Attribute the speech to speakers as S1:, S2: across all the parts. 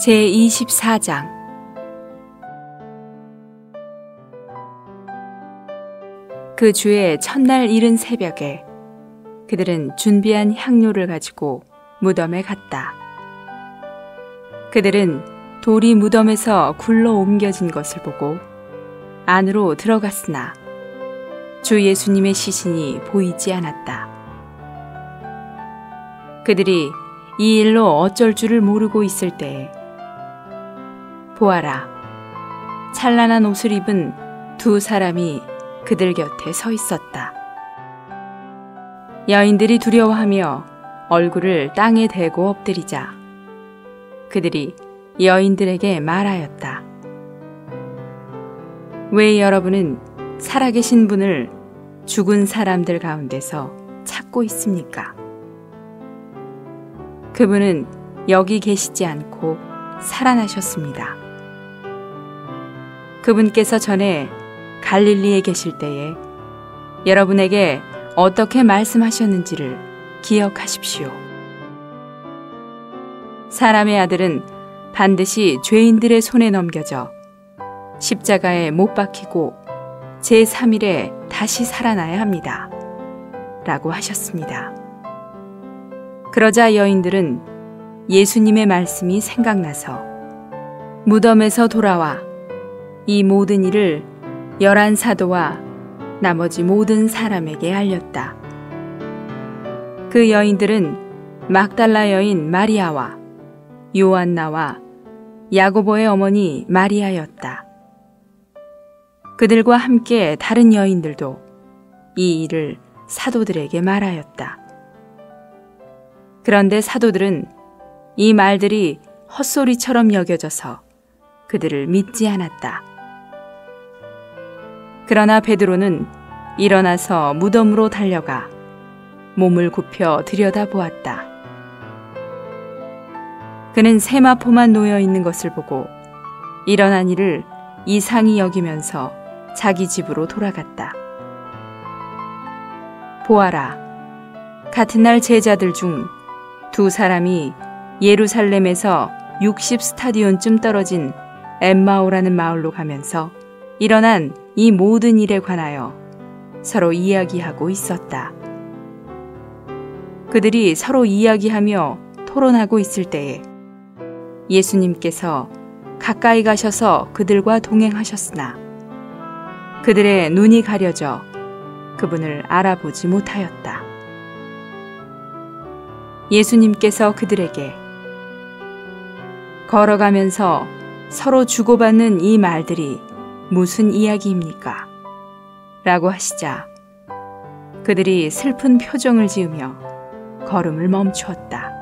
S1: 제24장. 그 주의 첫날 이른 새벽에 그들은 준비한 향료를 가지고 무덤에 갔다. 그들은 돌이 무덤에서 굴러 옮겨진 것을 보고 안으로 들어갔으나 주 예수님의 시신이 보이지 않았다. 그들이 이 일로 어쩔 줄을 모르고 있을 때에 보아라, 찬란한 옷을 입은 두 사람이 그들 곁에 서 있었다. 여인들이 두려워하며 얼굴을 땅에 대고 엎드리자 그들이 여인들에게 말하였다. 왜 여러분은 살아계신 분을 죽은 사람들 가운데서 찾고 있습니까? 그분은 여기 계시지 않고 살아나셨습니다. 그분께서 전에 갈릴리에 계실 때에 여러분에게 어떻게 말씀하셨는지를 기억하십시오. 사람의 아들은 반드시 죄인들의 손에 넘겨져 십자가에 못 박히고 제3일에 다시 살아나야 합니다. 라고 하셨습니다. 그러자 여인들은 예수님의 말씀이 생각나서 무덤에서 돌아와 이 모든 일을 11사도와 나머지 모든 사람에게 알렸다. 그 여인들은 막달라 여인 마리아와 요한나와 야고보의 어머니 마리아였다. 그들과 함께 다른 여인들도 이 일을 사도들에게 말하였다. 그런데 사도들은 이 말들이 헛소리처럼 여겨져서 그들을 믿지 않았다. 그러나 베드로는 일어나서 무덤으로 달려가 몸을 굽혀 들여다보았다. 그는 세마포만 놓여 있는 것을 보고 일어난 일을 이상히 여기면서 자기 집으로 돌아갔다. 보아라, 같은 날 제자들 중 두 사람이 예루살렘에서 60스타디온쯤 떨어진 엠마오라는 마을로 가면서 일어난 이 모든 일에 관하여 서로 이야기하고 있었다. 그들이 서로 이야기하며 토론하고 있을 때에 예수님께서 가까이 가셔서 그들과 동행하셨으나 그들의 눈이 가려져 그분을 알아보지 못하였다. 예수님께서 그들에게 걸어가면서 서로 주고받는 이 말들이 무슨 이야기입니까? 라고 하시자 그들이 슬픈 표정을 지으며 걸음을 멈추었다.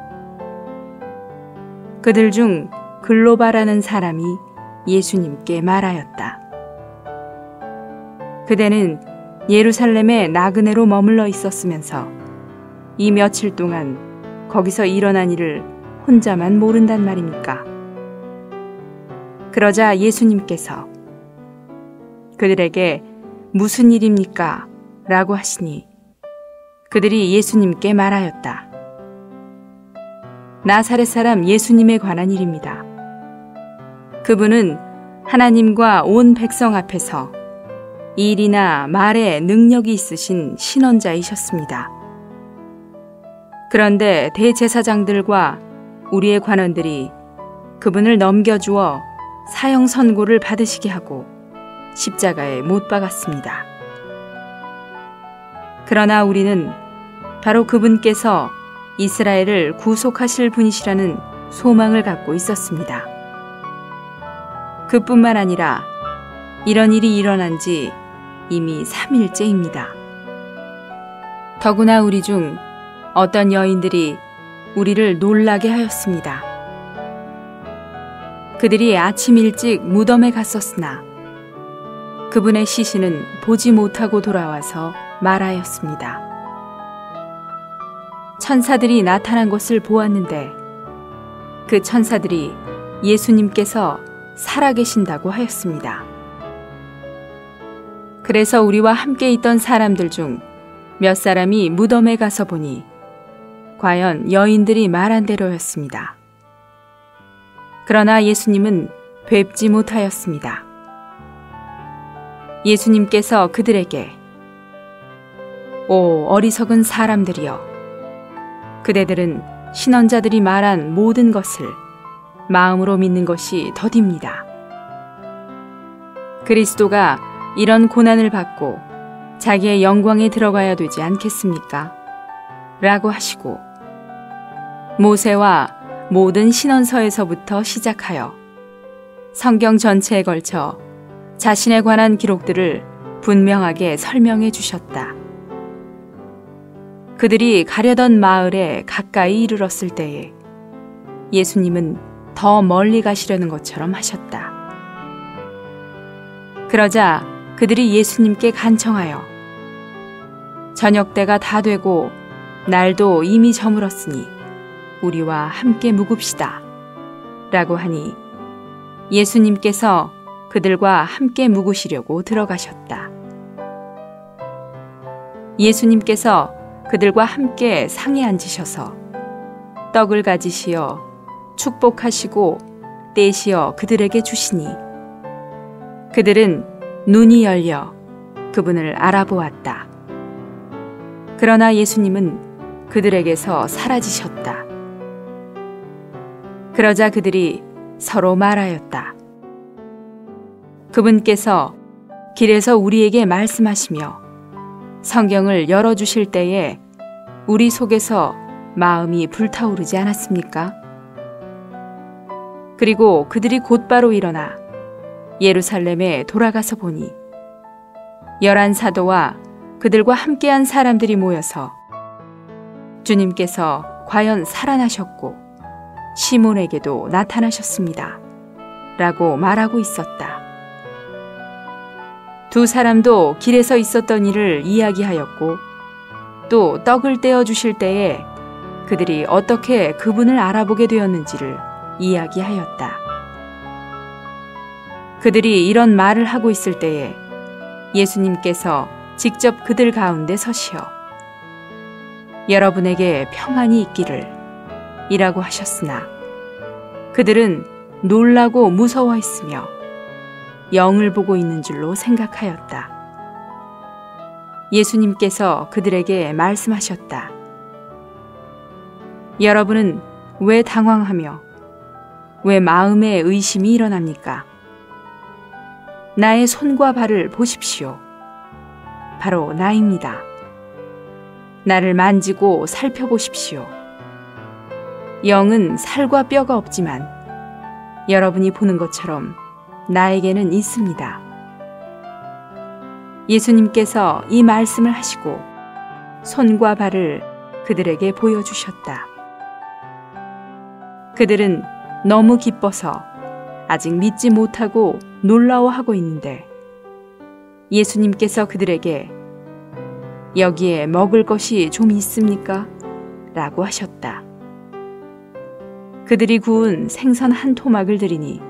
S1: 그들 중 글로바라는 사람이 예수님께 말하였다. 그대는 예루살렘의 나그네로 머물러 있었으면서 이 며칠 동안 거기서 일어난 일을 혼자만 모른단 말입니까? 그러자 예수님께서 그들에게 무슨 일입니까? 라고 하시니 그들이 예수님께 말하였다. 나사렛 사람 예수님에 관한 일입니다. 그분은 하나님과 온 백성 앞에서 일이나 말에 능력이 있으신 신원자이셨습니다. 그런데 대제사장들과 우리의 관원들이 그분을 넘겨주어 사형 선고를 받으시게 하고 십자가에 못 박았습니다. 그러나 우리는 바로 그분께서 이스라엘을 구속하실 분이시라는 소망을 갖고 있었습니다. 그뿐만 아니라 이런 일이 일어난 지 이미 3일째입니다. 더구나 우리 중 어떤 여인들이 우리를 놀라게 하였습니다. 그들이 아침 일찍 무덤에 갔었으나 그분의 시신은 보지 못하고 돌아와서 말하였습니다. 천사들이 나타난 것을 보았는데 그 천사들이 예수님께서 살아계신다고 하였습니다. 그래서 우리와 함께 있던 사람들 중 몇 사람이 무덤에 가서 보니 과연 여인들이 말한 대로였습니다. 그러나 예수님은 뵙지 못하였습니다. 예수님께서 그들에게 오 어리석은 사람들이여, 그대들은 신언자들이 말한 모든 것을 마음으로 믿는 것이 더딥니다. 그리스도가 이런 고난을 받고 자기의 영광에 들어가야 되지 않겠습니까? 라고 하시고 모세와 모든 신언서에서부터 시작하여 성경 전체에 걸쳐 자신에 관한 기록들을 분명하게 설명해 주셨다. 그들이 가려던 마을에 가까이 이르렀을 때에 예수님은 더 멀리 가시려는 것처럼 하셨다. 그러자 그들이 예수님께 간청하여 저녁 때가 다 되고 날도 이미 저물었으니 우리와 함께 묵읍시다 라고 하니 예수님께서 그들과 함께 묵으시려고 들어가셨다. 예수님께서 그들과 함께 상에 앉으셔서 떡을 가지시어 축복하시고 떼시어 그들에게 주시니 그들은 눈이 열려 그분을 알아보았다. 그러나 예수님은 그들에게서 사라지셨다. 그러자 그들이 서로 말하였다. 그분께서 길에서 우리에게 말씀하시며 성경을 열어주실 때에 우리 속에서 마음이 불타오르지 않았습니까? 그리고 그들이 곧바로 일어나 예루살렘에 돌아가서 보니 11사도와 그들과 함께한 사람들이 모여서 주님께서 과연 살아나셨고 시몬에게도 나타나셨습니다 라고 말하고 있었다. 두 사람도 길에서 있었던 일을 이야기하였고 또 떡을 떼어 주실 때에 그들이 어떻게 그분을 알아보게 되었는지를 이야기하였다. 그들이 이런 말을 하고 있을 때에 예수님께서 직접 그들 가운데 서시어 여러분에게 평안이 있기를 이라고 하셨으나 그들은 놀라고 무서워했으며 영을 보고 있는 줄로 생각하였다. 예수님께서 그들에게 말씀하셨다. 여러분은 왜 당황하며 왜 마음에 의심이 일어납니까? 나의 손과 발을 보십시오. 바로 나입니다. 나를 만지고 살펴보십시오. 영은 살과 뼈가 없지만 여러분이 보는 것처럼 나에게는 있습니다. 예수님께서 이 말씀을 하시고 손과 발을 그들에게 보여주셨다. 그들은 너무 기뻐서 아직 믿지 못하고 놀라워하고 있는데 예수님께서 그들에게 여기에 먹을 것이 좀 있습니까? 라고 하셨다. 그들이 구운 생선 한 토막을 드리니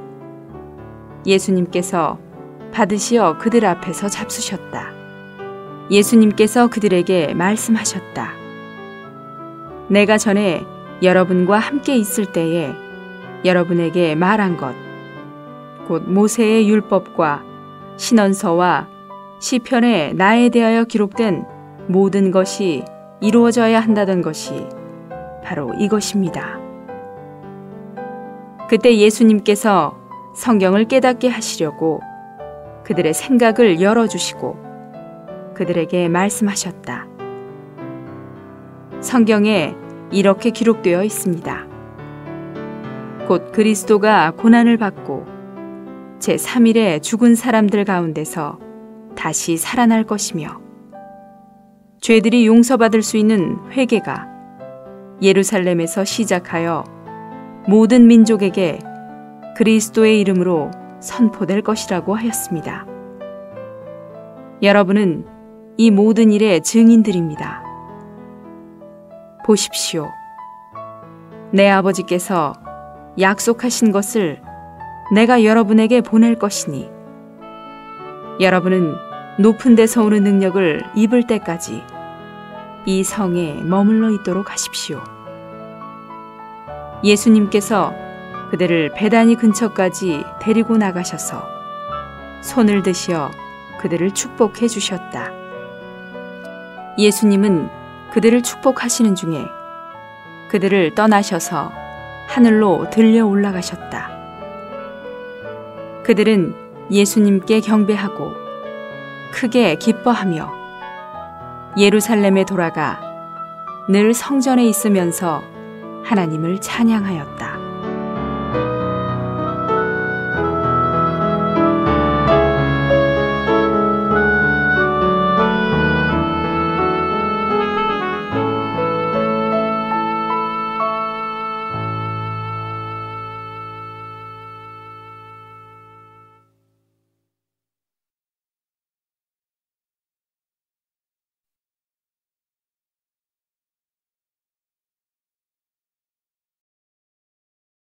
S1: 예수님께서 받으시어 그들 앞에서 잡수셨다. 예수님께서 그들에게 말씀하셨다. 내가 전에 여러분과 함께 있을 때에 여러분에게 말한 것, 곧 모세의 율법과 신언서와 시편에 나에 대하여 기록된 모든 것이 이루어져야 한다던 것이 바로 이것입니다. 그때 예수님께서 성경을 깨닫게 하시려고 그들의 생각을 열어주시고 그들에게 말씀하셨다. 성경에 이렇게 기록되어 있습니다. 곧 그리스도가 고난을 받고 제3일에 죽은 사람들 가운데서 다시 살아날 것이며 죄들이 용서받을 수 있는 회개가 예루살렘에서 시작하여 모든 민족에게 그리스도의 이름으로 선포될 것이라고 하였습니다. 여러분은 이 모든 일의 증인들입니다. 보십시오. 내 아버지께서 약속하신 것을 내가 여러분에게 보낼 것이니 여러분은 높은 데서 오는 능력을 입을 때까지 이 성에 머물러 있도록 하십시오. 예수님께서 그들을 베다니 근처까지 데리고 나가셔서 손을 드시어 그들을 축복해 주셨다. 예수님은 그들을 축복하시는 중에 그들을 떠나셔서 하늘로 들려 올라가셨다. 그들은 예수님께 경배하고 크게 기뻐하며 예루살렘에 돌아가 늘 성전에 있으면서 하나님을 찬양하였다.